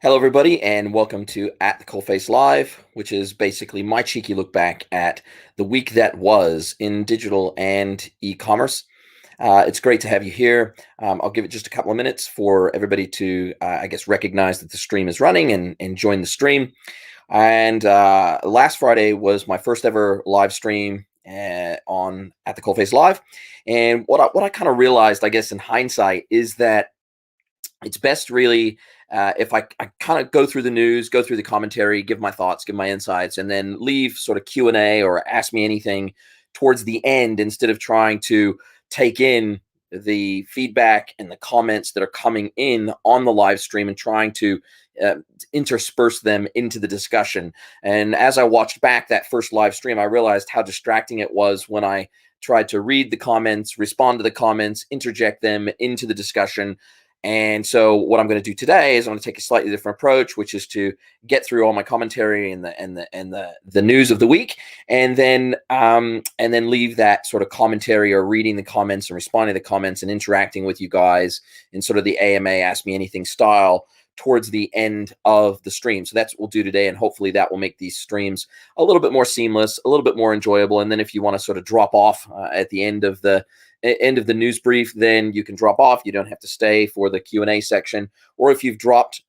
Hello, everybody, and welcome to At the Coalface Live, which is basically my cheeky look back at the week that was in digital and e-commerce. It's great to have you here. I'll give it just a couple of minutes for everybody to, recognize that the stream is running and join the stream. And last Friday was my first ever live stream on At the Coalface Live. And what I kind of realized, I guess, in hindsight, is that it's best really if I kind of go through the news, go through the commentary, give my thoughts, give my insights, and then leave sort of Q&A or ask me anything towards the end instead of trying to take in the feedback and the comments that are coming in on the live stream and trying to uh, intersperse them into the discussion. And as I watched back that first live stream, I realized how distracting it was when I tried to read the comments, respond to the comments, interject them into the discussion. And so what I'm going to do today is I'm going to take a slightly different approach, which is to get through all my commentary and the news of the week, and then leave that sort of commentary or reading the comments and responding to the comments and interacting with you guys in sort of the AMA Ask Me Anything style towards the end of the stream. So that's what we'll do today, and hopefully that will make these streams a little bit more seamless, a little bit more enjoyable. And then if you want to sort of drop off at the end of the news brief, then you can drop off. You don't have to stay for the Q&A section. Or if you've dropped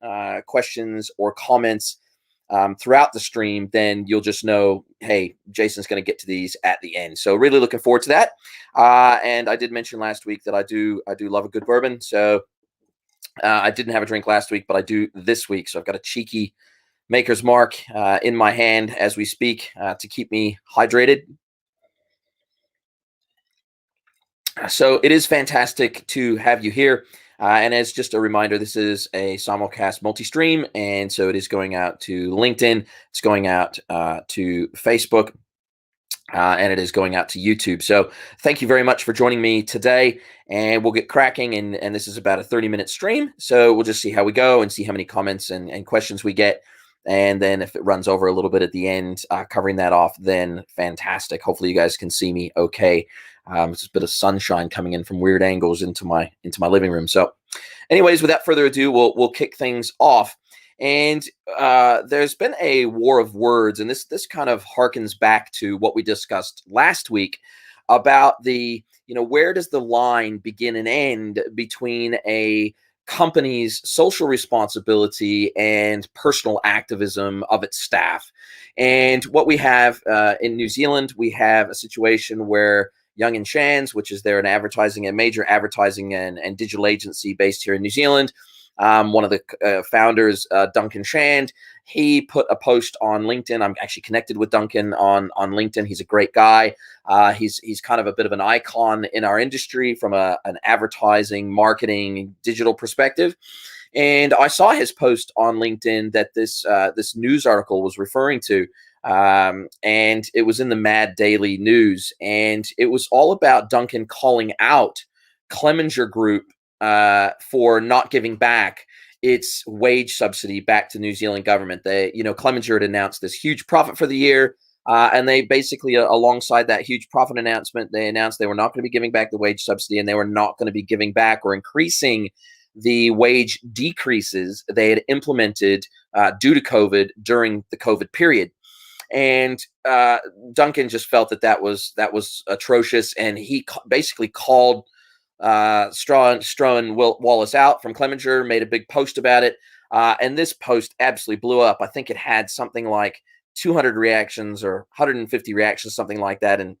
questions or comments throughout the stream, then you'll just know, hey, Jason's going to get to these at the end. So really looking forward to that. And I did mention last week that I do love a good bourbon. So I didn't have a drink last week, but I do this week. So I've got a cheeky Maker's Mark in my hand as we speak to keep me hydrated. So it is fantastic to have you here. And as just a reminder, this is a simulcast multi-stream. And so it is going out to LinkedIn. It's going out to Facebook. And it is going out to YouTube. So thank you very much for joining me today. And we'll get cracking. And this is about a 30-minute stream. So we'll just see how we go and see how many comments and questions we get. And then if it runs over a little bit at the end, covering that off, then fantastic. Hopefully you guys can see me okay. It's a bit of sunshine coming in from weird angles into my living room. So anyways, without further ado, we'll kick things off. And there's been a war of words, and this kind of harkens back to what we discussed last week about where does the line begin and end between a company's social responsibility and personal activism of its staff. And what we have in New Zealand, we have a situation where Young & Shands, which is a major advertising and digital agency based here in New Zealand. One of the founders, Duncan Shand, he put a post on LinkedIn. I'm actually connected with Duncan on LinkedIn. He's a great guy. He's kind of a bit of an icon in our industry from an advertising, marketing, digital perspective. And I saw his post on LinkedIn that this news article was referring to. And it was in the Mad Daily News, and it was all about Duncan calling out Clemenger Group for not giving back its wage subsidy back to New Zealand government. Clemenger had announced this huge profit for the year, and they basically, alongside that huge profit announcement, they announced they were not going to be giving back the wage subsidy, and they were not going to be giving back or increasing the wage decreases they had implemented due to COVID during the COVID period. And Duncan just felt that was atrocious, and he basically called Strawn Wallace out from Clemenger, made a big post about it, and this post absolutely blew up. I think it had something like 200 reactions or 150 reactions, something like that, and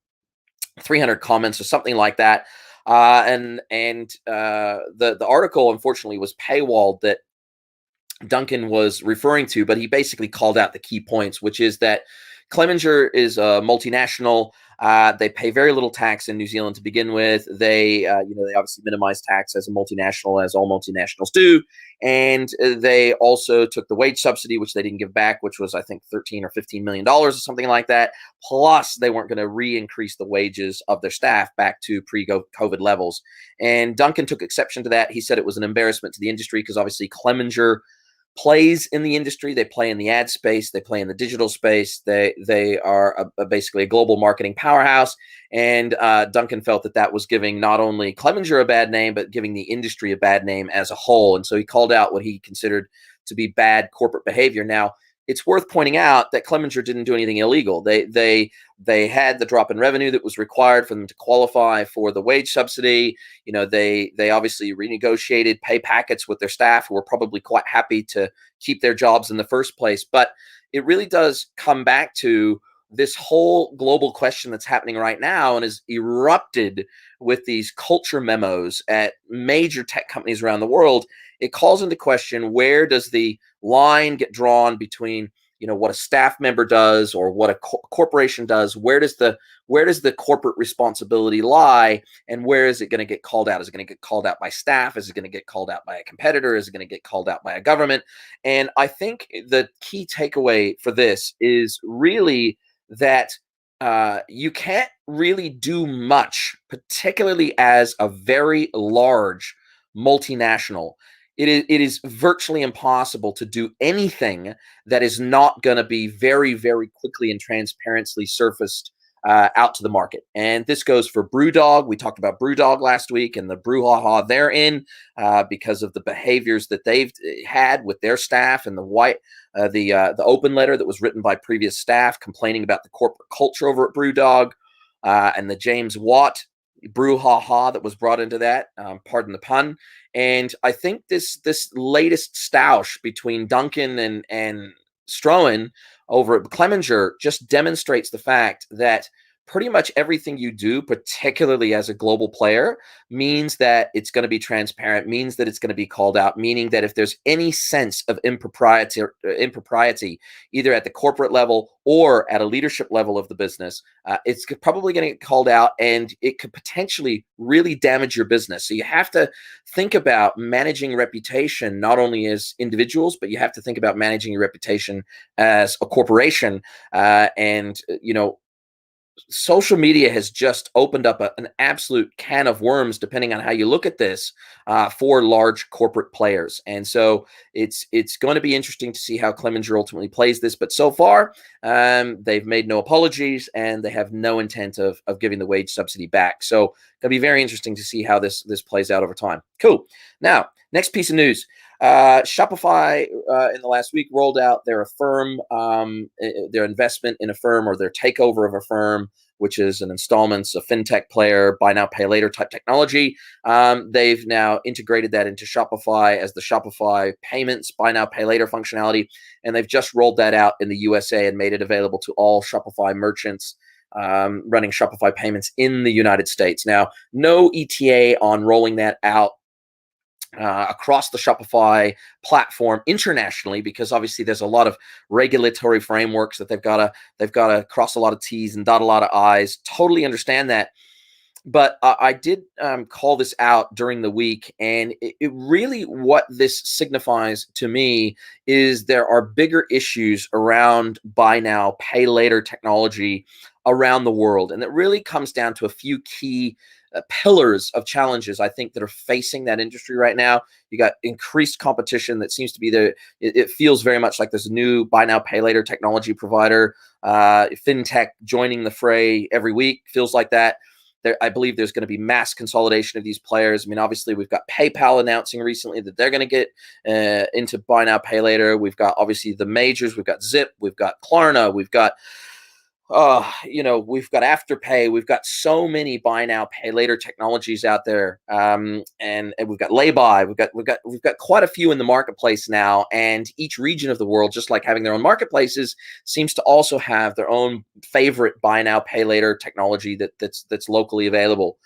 300 comments or something like that. The article, unfortunately, was paywalled that Duncan was referring to, but he basically called out the key points, which is that Clemenger is a multinational. They pay very little tax in New Zealand to begin with. They obviously minimize tax as a multinational, as all multinationals do. And they also took the wage subsidy, which they didn't give back, which was, I think, $13 or $15 million or something like that. Plus, they weren't going to re-increase the wages of their staff back to pre-COVID levels. And Duncan took exception to that. He said it was an embarrassment to the industry because obviously Clemenger plays in the industry. They play in the ad space. They play in the digital space. They are basically a global marketing powerhouse. And Duncan felt that that was giving not only Clevenger a bad name, but giving the industry a bad name as a whole. And so he called out what he considered to be bad corporate behavior. Now, it's worth pointing out that Clevenger didn't do anything illegal. They had the drop in revenue that was required for them to qualify for the wage subsidy. You know, they obviously renegotiated pay packets with their staff, who were probably quite happy to keep their jobs in the first place. But it really does come back to this whole global question that's happening right now and is erupted with these culture memos at major tech companies around the world. It calls into question, where does the line get drawn between, you know, what a staff member does or what a corporation does? Where does the corporate responsibility lie, and where is it going to get called out? Is it going to get called out by staff? Is it going to get called out by a competitor? Is it going to get called out by a government? And I think the key takeaway for this is really that you can't really do much, particularly as a very large multinational. It is virtually impossible to do anything that is not going to be very, very quickly and transparently surfaced out to the market. And this goes for BrewDog. We talked about BrewDog last week and the brouhaha they're in because of the behaviors that they've had with their staff, and the open letter that was written by previous staff complaining about the corporate culture over at BrewDog, and the James Watt brouhaha that was brought into that, pardon the pun. And I think this latest stoush between Duncan and Strohan over at Clevenger just demonstrates the fact that pretty much everything you do, particularly as a global player, means that it's going to be transparent, means that it's going to be called out, meaning that if there's any sense of impropriety, either at the corporate level or at a leadership level of the business, it's probably going to get called out, and it could potentially really damage your business. So you have to think about managing reputation, not only as individuals, but you have to think about managing your reputation as a corporation. Social media has just opened up an absolute can of worms, depending on how you look at this, for large corporate players. And so it's going to be interesting to see how Clevenger ultimately plays this. But so far, they've made no apologies, and they have no intent of giving the wage subsidy back. So it'll be very interesting to see how this plays out over time. Cool. Now, next piece of news. Shopify in the last week rolled out their Affirm, their investment in Affirm, or their takeover of Affirm, which is an installments, a fintech player, buy now, pay later type technology. They've now integrated that into Shopify as the Shopify payments, buy now, pay later functionality. And they've just rolled that out in the USA and made it available to all Shopify merchants running Shopify payments in the United States. Now, no ETA on rolling that out across the Shopify platform internationally, because obviously there's a lot of regulatory frameworks that they've got to cross a lot of T's and dot a lot of I's. Totally understand that. But I did call this out during the week, and it really, what this signifies to me is there are bigger issues around buy now, pay later technology around the world. And it really comes down to a few key pillars of challenges, I think, that are facing that industry right now. You got increased competition that seems to be there. It feels very much like there's a new buy now, pay later technology provider, fintech joining the fray every week. Feels like that. I believe there's going to be mass consolidation of these players. I mean, obviously, we've got PayPal announcing recently that they're going to get into buy now, pay later. We've got, obviously, the majors. We've got Zip. We've got Klarna. We've got we've got Afterpay. We've got so many buy now, pay later technologies out there, and we've got Laybuy. We've got quite a few in the marketplace now, and each region of the world, just like having their own marketplaces, seems to also have their own favorite buy now, pay later technology that's locally available.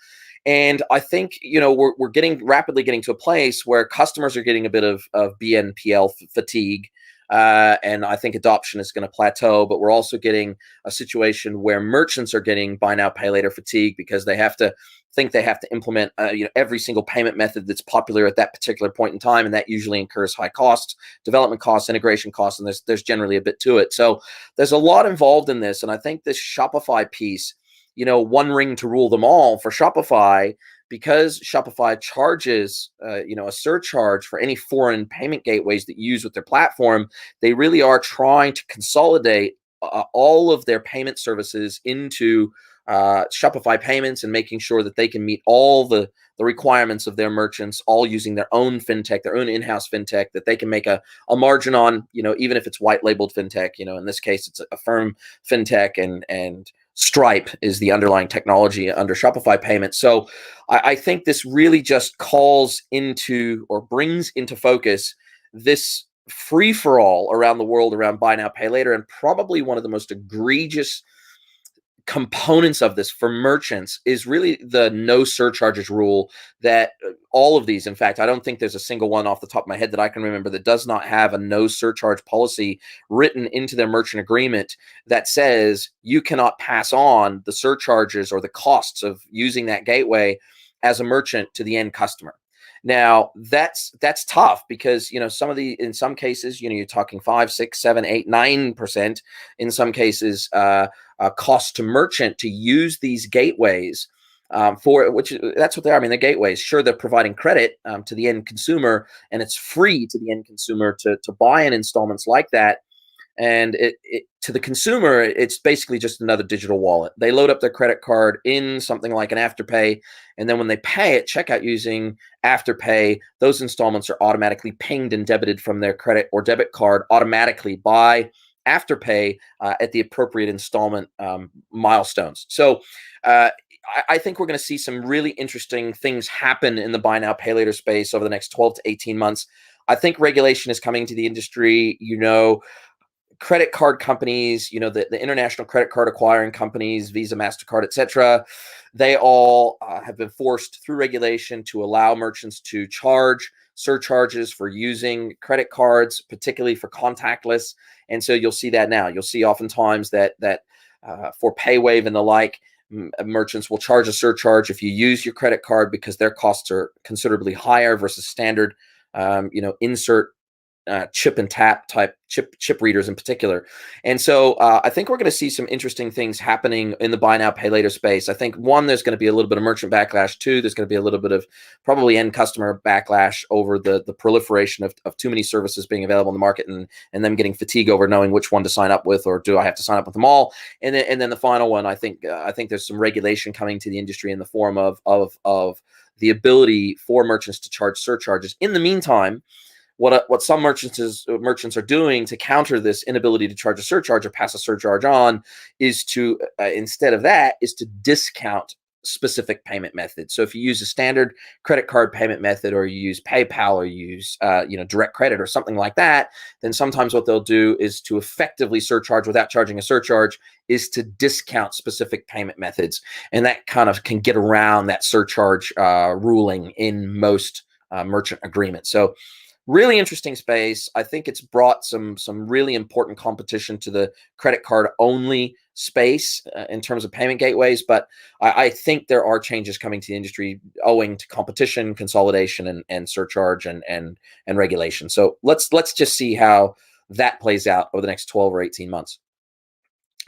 And I think, we're rapidly getting to a place where customers are getting a bit of BNPL fatigue. And I think adoption is going to plateau, but we're also getting a situation where merchants are getting buy now, pay later fatigue, because they have to implement every single payment method that's popular at that particular point in time, and that usually incurs high costs, development costs, integration costs, and there's generally a bit to it. So there's a lot involved in this, and I think this Shopify piece, one ring to rule them all for Shopify, because Shopify charges, a surcharge for any foreign payment gateways that you use with their platform. They really are trying to consolidate all of their payment services into Shopify payments, and making sure that they can meet all the requirements of their merchants, all using their own fintech, their own in-house fintech that they can make a margin on, even if it's white labeled fintech. In this case, it's a firm fintech, and Stripe is the underlying technology under Shopify payments. So I think this really just calls into, or brings into focus, this free for all around the world around buy now, pay later. And probably one of the most egregious components of this for merchants is really the no surcharges rule, that all of these, in fact, I don't think there's a single one off the top of my head that I can remember that does not have a no surcharge policy written into their merchant agreement that says you cannot pass on the surcharges or the costs of using that gateway as a merchant to the end customer. Now that's tough, because in some cases, you're talking 5, 6, 7, 8, 9% in some cases cost to merchant to use these gateways, for which that's what they are. I mean, they're gateways. Sure, they're providing credit to the end consumer, and it's free to the end consumer to buy in installments like that. And it to the consumer, it's basically just another digital wallet. They load up their credit card in something like an Afterpay, and then when they pay at checkout using Afterpay, those installments are automatically pinged and debited from their credit or debit card automatically by Afterpay at the appropriate installment milestones. So I think we're going to see some really interesting things happen in the buy now, pay later space over the next 12 to 18 months. I think regulation is coming to the industry. Credit card companies, the international credit card acquiring companies, Visa, MasterCard, etc., they all have been forced through regulation to allow merchants to charge surcharges for using credit cards, particularly for contactless. And so you'll see that now. You'll see oftentimes that for PayWave and the like, merchants will charge a surcharge if you use your credit card, because their costs are considerably higher versus standard, insert chip and tap type chip readers in particular. And so I think we're going to see some interesting things happening in the buy now, pay later space. I think, one, there's going to be a little bit of merchant backlash. Two, there's going to be a little bit of probably end customer backlash over the proliferation of too many services being available in the market, and them getting fatigue over knowing which one to sign up with, or do I have to sign up with them all? And then the final one, I think there's some regulation coming to the industry in the form of the ability for merchants to charge surcharges. In the meantime, what some merchants are doing to counter this inability to charge a surcharge or pass a surcharge on is to instead of that is to discount specific payment methods. So if you use a standard credit card payment method, or you use PayPal, or you use direct credit or something like that, then sometimes what they'll do is to effectively surcharge without charging a surcharge, is to discount specific payment methods, and that kind of can get around that surcharge ruling in most merchant agreements. So really interesting space. I think it's brought some really important competition to the credit card only space in terms of payment gateways. But I think there are changes coming to the industry owing to competition, consolidation, and surcharge and regulation. So let's just see how that plays out over the next 12 or 18 months.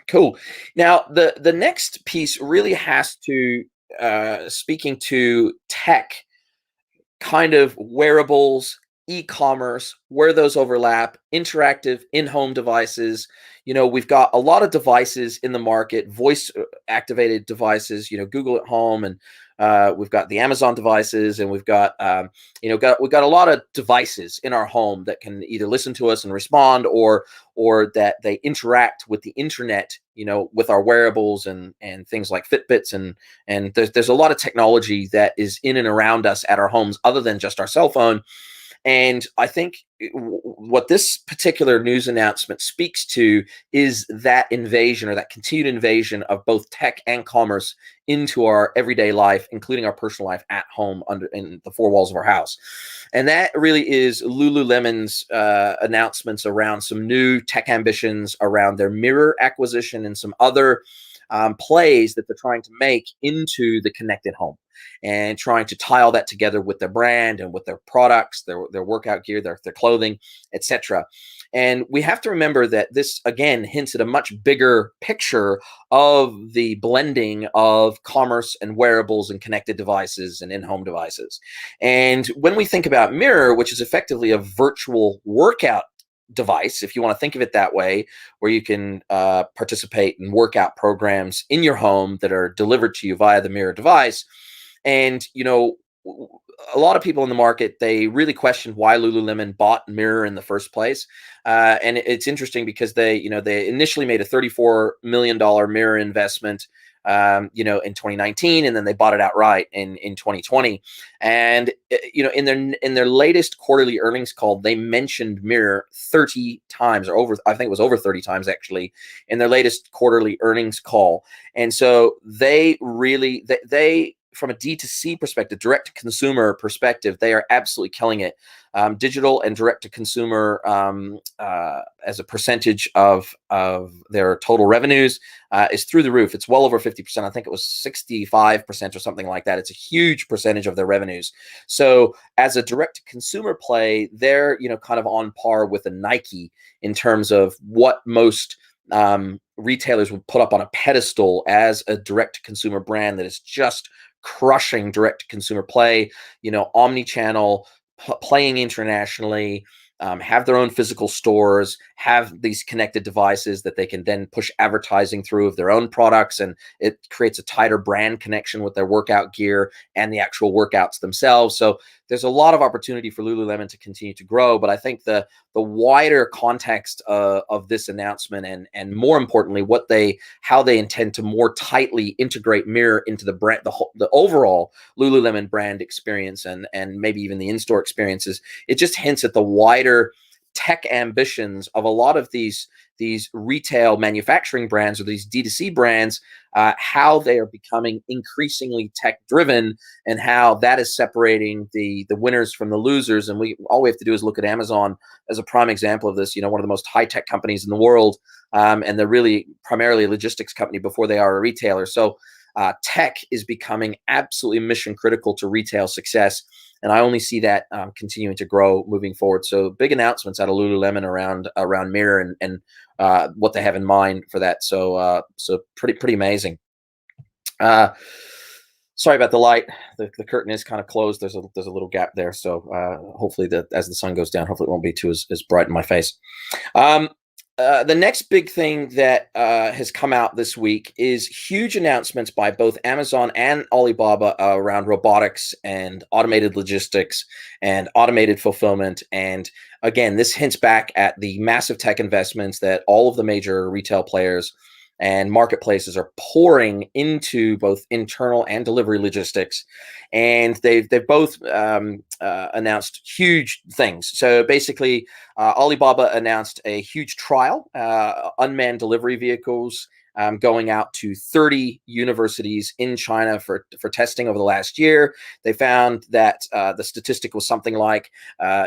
Cool. Now the next piece really has to speaking to tech, kind of wearables, e-commerce, where those overlap, interactive in-home devices. We've got a lot of devices in the market, voice activated devices, Google at Home, and we've got the Amazon devices, and we've got we've got a lot of devices in our home that can either listen to us and respond, or that they interact with the internet, with our wearables and things like Fitbits, and there's a lot of technology that is in and around us at our homes other than just our cell phone. And I think what this particular news announcement speaks to is that invasion, or that continued invasion, of both tech and commerce into our everyday life, including our personal life at home in the four walls of our house. And that really is Lululemon's announcements around some new tech ambitions around their Mirror acquisition and some other plays that they're trying to make into the connected home, and trying to tie all that together with their brand and with their products, their workout gear, their clothing, etc. And we have to remember that this, again, hints at a much bigger picture of the blending of commerce and wearables and connected devices and in-home devices. And when we think about Mirror, which is effectively a virtual workout device, if you want to think of it that way, where you can participate in workout programs in your home that are delivered to you via the Mirror device. And, a lot of people in the market, they really questioned why Lululemon bought Mirror in the first place. And it's interesting because they initially made a $34 million Mirror investment, in 2019, and then they bought it outright in 2020. And in their latest quarterly earnings call, they mentioned Mirror 30 times, or over, I think it was over 30 times actually, in their latest quarterly earnings call. And so they really, they from a D2C perspective, direct-to-consumer perspective, they are absolutely killing it. Digital and direct-to-consumer as a percentage of their total revenues is through the roof. It's well over 50%. I think it was 65% or something like that. It's a huge percentage of their revenues. So as a direct-to-consumer play, they're kind of on par with a Nike in terms of what most retailers would put up on a pedestal as a direct-to-consumer brand that is just crushing direct-to-consumer play, omni-channel, playing internationally, have their own physical stores, have these connected devices that they can then push advertising through of their own products, and it creates a tighter brand connection with their workout gear and the actual workouts themselves. So there's a lot of opportunity for Lululemon to continue to grow, but I think the wider context of this announcement, and more importantly, how they intend to more tightly integrate Mirror into the brand, the overall Lululemon brand experience, and maybe even the in-store experiences, it just hints at the wider tech ambitions of a lot of these retail manufacturing brands, or these D2C brands, how they are becoming increasingly tech driven, and how that is separating the winners from the losers. And all we have to do is look at Amazon as a prime example of this. One of the most high tech companies in the world, and they're really primarily a logistics company before they are a retailer. So tech is becoming absolutely mission critical to retail success. And I only see that continuing to grow moving forward. So big announcements out of Lululemon around Mirror and what they have in mind for that. So pretty amazing. Sorry about the light. The curtain is kind of closed. There's a little gap there. So hopefully as the sun goes down, hopefully it won't be too as bright in my face. The next big thing that has come out this week is huge announcements by both Amazon and Alibaba around robotics and automated logistics and automated fulfillment. And again, this hints back at the massive tech investments that all of the major retail players and marketplaces are pouring into both internal and delivery logistics. And they've both announced huge things. So basically, Alibaba announced a huge trial, unmanned delivery vehicles going out to 30 universities in China for testing over the last year. They found that the statistic was something like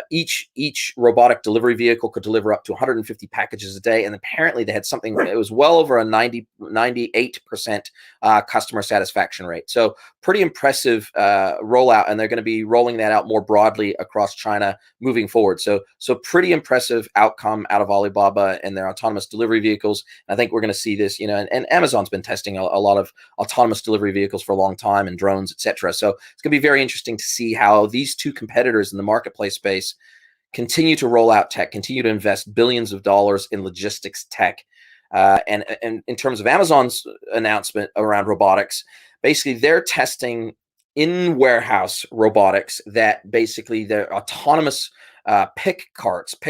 each robotic delivery vehicle could deliver up to 150 packages a day. And apparently they had something, it was well over a 98% customer satisfaction rate. So pretty impressive rollout, and they're going to be rolling that out more broadly across China moving forward. So pretty impressive outcome out of Alibaba and their autonomous delivery vehicles. And I think we're going to see this, and Amazon's been testing a lot of autonomous delivery vehicles for a long time, and drones, etc. So it's going to be very interesting to see how these two competitors in the marketplace space continue to roll out tech, continue to invest billions of dollars in logistics tech. And in terms of Amazon's announcement around robotics, basically they're testing in warehouse robotics that basically they're autonomous pick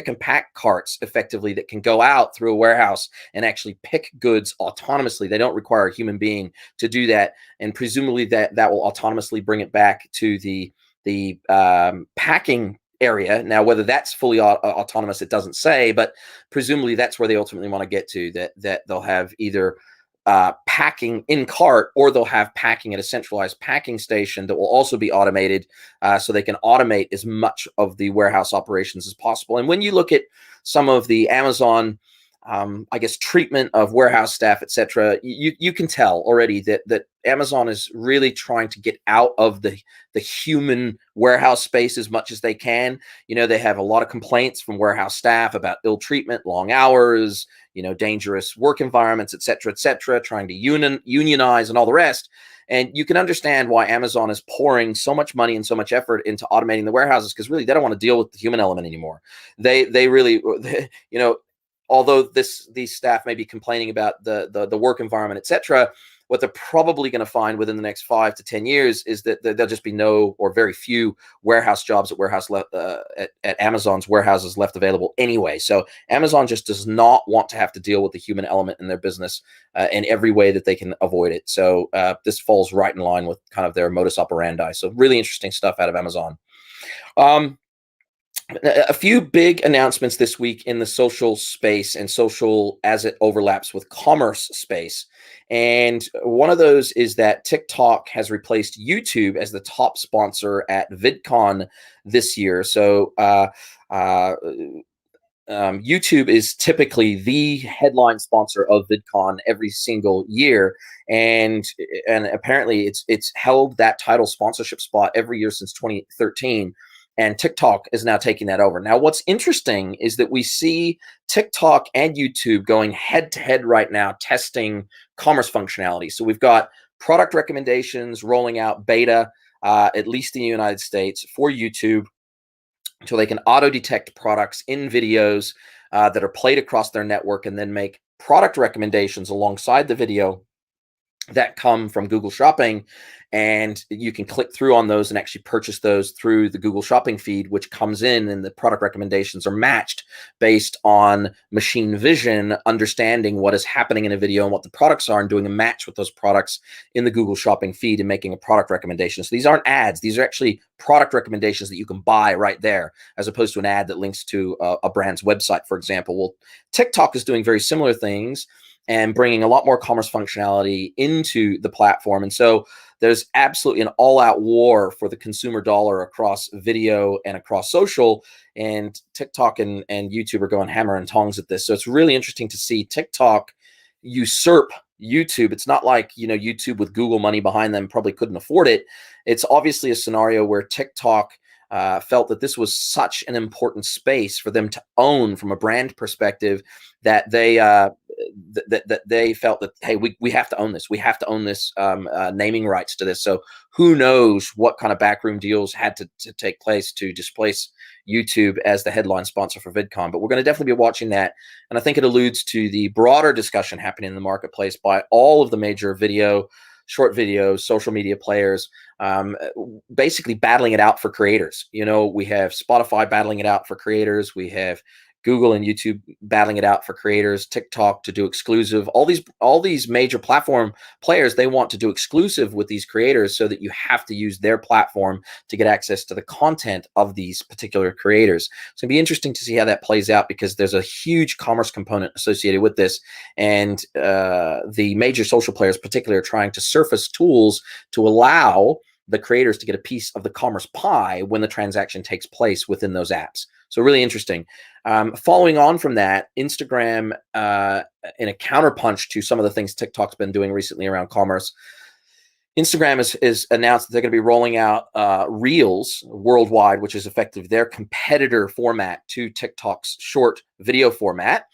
and pack carts, effectively, that can go out through a warehouse and actually pick goods autonomously. They don't require a human being to do that, and presumably that will autonomously bring it back to the packing area. Now, whether that's fully autonomous, it doesn't say, but presumably that's where they ultimately want to get to, that they'll have either packing in cart, or they'll have packing at a centralized packing station that will also be automated, so they can automate as much of the warehouse operations as possible. And when you look at some of the Amazon I guess, treatment of warehouse staff, etc., you can tell already that Amazon is really trying to get out of the human warehouse space as much as they can. They have a lot of complaints from warehouse staff about ill treatment, long hours, dangerous work environments, etc., trying to unionize and all the rest. And you can understand why Amazon is pouring so much money and so much effort into automating the warehouses, because really they don't want to deal with the human element anymore. They really, although these staff may be complaining about the work environment, etc., what they're probably going to find within the next 5 to 10 years is that there'll just be no or very few warehouse jobs at Amazon's warehouses left available anyway. So Amazon just does not want to have to deal with the human element in their business in every way that they can avoid it. So this falls right in line with kind of their modus operandi. So really interesting stuff out of Amazon. A few big announcements this week in the social space and social as it overlaps with commerce space. And one of those is that TikTok has replaced YouTube as the top sponsor at Vidcon this year. So YouTube is typically the headline sponsor of VidCon every single year, and apparently it's held that title sponsorship spot every year since 2013. And TikTok is now taking that over. Now, what's interesting is that we see TikTok and YouTube going head to head right now, testing commerce functionality. So we've got product recommendations rolling out beta, at least in the United States, for YouTube, so they can auto-detect products in videos that are played across their network, and then make product recommendations alongside the video that come from Google Shopping. And you can click through on those and actually purchase those through the Google Shopping feed, which comes in, and the product recommendations are matched based on machine vision, understanding what is happening in a video and what the products are, and doing a match with those products in the Google Shopping feed and making a product recommendation. So these aren't ads. These are actually product recommendations that you can buy right there, as opposed to an ad that links to a brand's website, for example. Well, TikTok is doing very similar things and bringing a lot more commerce functionality into the platform. And so there's absolutely an all-out war for the consumer dollar across video and across social, and TikTok and YouTube are going hammer and tongs at this. So it's really interesting to see TikTok usurp YouTube. It's not like, YouTube with Google money behind them probably couldn't afford it. It's obviously a scenario where TikTok felt that this was such an important space for them to own from a brand perspective, that they they felt that, hey, we have to own this. We have to own this naming rights to this. So who knows what kind of backroom deals had to take place to displace YouTube as the headline sponsor for VidCon. But we're going to definitely be watching that. And I think it alludes to the broader discussion happening in the marketplace by all of the major short video, social media players, basically battling it out for creators. We have Spotify battling it out for creators. We have Google and YouTube battling it out for creators, TikTok to do exclusive. All these major platform players, they want to do exclusive with these creators, so that you have to use their platform to get access to the content of these particular creators. It's going to be interesting to see how that plays out, because there's a huge commerce component associated with this. And the major social players particularly are trying to surface tools to allow the creators to get a piece of the commerce pie when the transaction takes place within those apps. So really interesting. Following on from that, Instagram, in a counterpunch to some of the things TikTok's been doing recently around commerce, Instagram is announced that they're going to be rolling out Reels worldwide, which is effectively their competitor format to TikTok's short video format.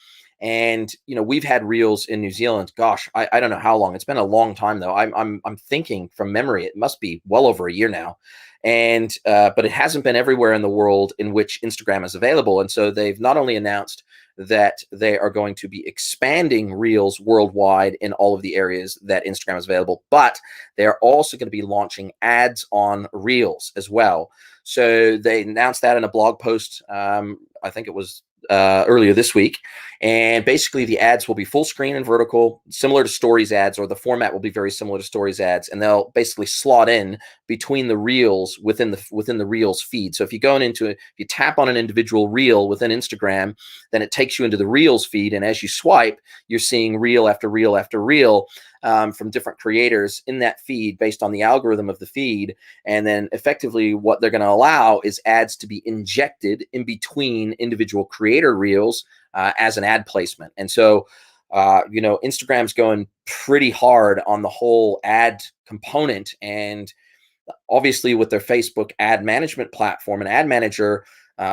And we've had Reels in New Zealand. Gosh, I don't know how long. It's been a long time though. I'm thinking from memory, it must be well over a year now. And but it hasn't been everywhere in the world in which Instagram is available. And so they've not only announced that they are going to be expanding Reels worldwide in all of the areas that Instagram is available, but they're also going to be launching ads on Reels as well. So they announced that in a blog post, I think it was earlier this week. And basically the ads will be full screen and vertical, similar to Stories ads, or the format will be very similar to Stories ads, and they'll basically slot in between the reels within the Reels feed. So if you if you tap on an individual reel within Instagram, then it takes you into the Reels feed, and as you swipe, you're seeing reel after reel after reel. from different creators in that feed based on the algorithm of the feed. And then effectively what they're going to allow is ads to be injected in between individual creator reels as an ad placement. And so, Instagram's going pretty hard on the whole ad component. And obviously with their Facebook ad management platform and ad manager,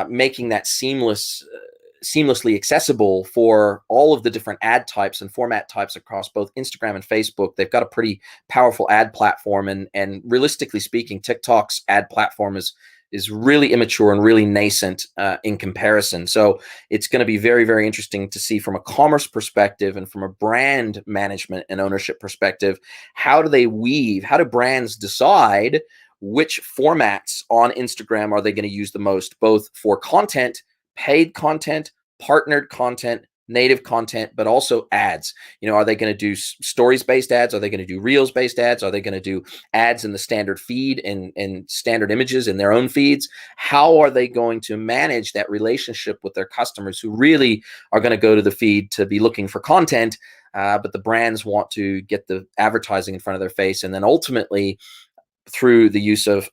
making that seamlessly accessible for all of the different ad types and format types across both Instagram and Facebook. They've got a pretty powerful ad platform, and realistically speaking, TikTok's ad platform is really immature and really nascent in comparison. So it's going to be very, very interesting to see from a commerce perspective and from a brand management and ownership perspective, how do brands decide which formats on Instagram are they going to use the most, both for content, paid content, partnered content, native content, but also ads. Are they going to do stories-based ads? Are they going to do reels-based ads? Are they going to do ads in the standard feed and standard images in their own feeds? How are they going to manage that relationship with their customers who really are going to go to the feed to be looking for content, but the brands want to get the advertising in front of their face, and then ultimately, through the use of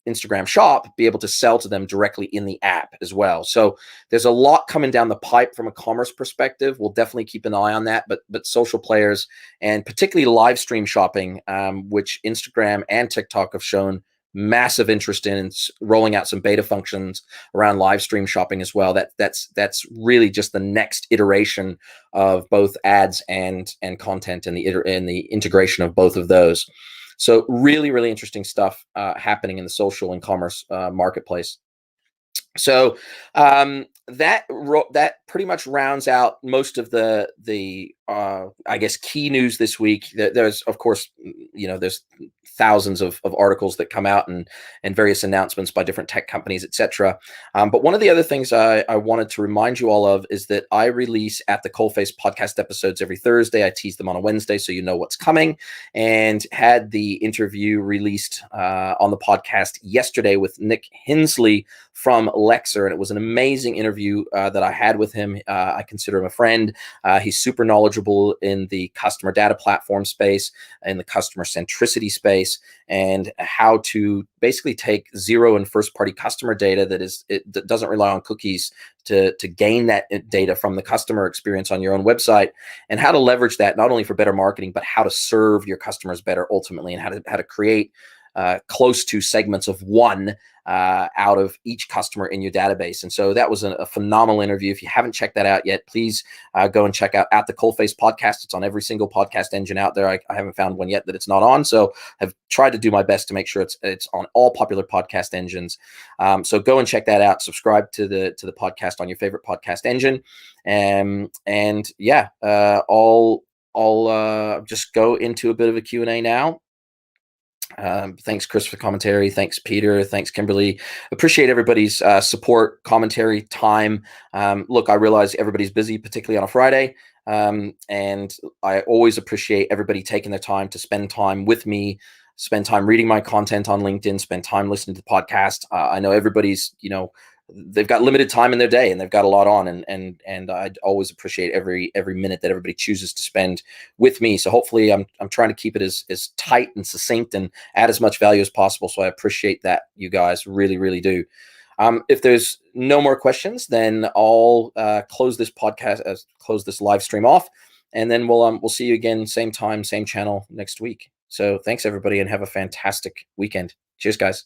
Instagram Shop, be able to sell to them directly in the app as well. So there's a lot coming down the pipe from a commerce perspective. We'll definitely keep an eye on that, but social players, and particularly live stream shopping, which Instagram and TikTok have shown massive interest in, and rolling out some beta functions around live stream shopping as well. That's really just the next iteration of both ads and content, and the integration of both of those. So really, really interesting stuff happening in the social and commerce marketplace. So that pretty much rounds out most of the I guess key news this week. There's of course there's thousands of articles that come out and various announcements by different tech companies, etc. But one of the other things I wanted to remind you all of is that I release at the Coalface podcast episodes every Thursday. I tease them on a Wednesday so you know what's coming, and had the interview released on the podcast yesterday with Nick Hinsley from Lexer, and it was an amazing interview that I had with him. I consider him a friend. He's super knowledgeable in the customer data platform space, in the customer centricity space, and how to basically take zero and first party customer data that doesn't rely on cookies to gain that data from the customer experience on your own website, and how to leverage that not only for better marketing, but how to serve your customers better ultimately, and how to create close to segments of one out of each customer in your database. And so that was a phenomenal interview. If you haven't checked that out yet, please go and check out at the Coalface podcast. It's on every single podcast engine out there. I haven't found one yet that it's not on, so I've tried to do my best to make sure it's on all popular podcast engines. So go and check that out. Subscribe to the podcast on your favorite podcast engine, and yeah, I'll just go into a bit of a Q&A now. Thanks, Chris, for commentary. Thanks, Peter. Thanks, Kimberly. Appreciate everybody's support, commentary, time. Look, I realize everybody's busy, particularly on a Friday. And I always appreciate everybody taking their time to spend time with me, spend time reading my content on LinkedIn, spend time listening to the podcast. I know everybody's, they've got limited time in their day and they've got a lot on, and I'd always appreciate every minute that everybody chooses to spend with me. So hopefully I'm trying to keep it as tight and succinct and add as much value as possible. So I appreciate that, you guys really, really do. If there's no more questions, then I'll close this podcast, close this live stream off, and then we'll see you again, same time, same channel next week. So thanks everybody, and have a fantastic weekend. Cheers, guys.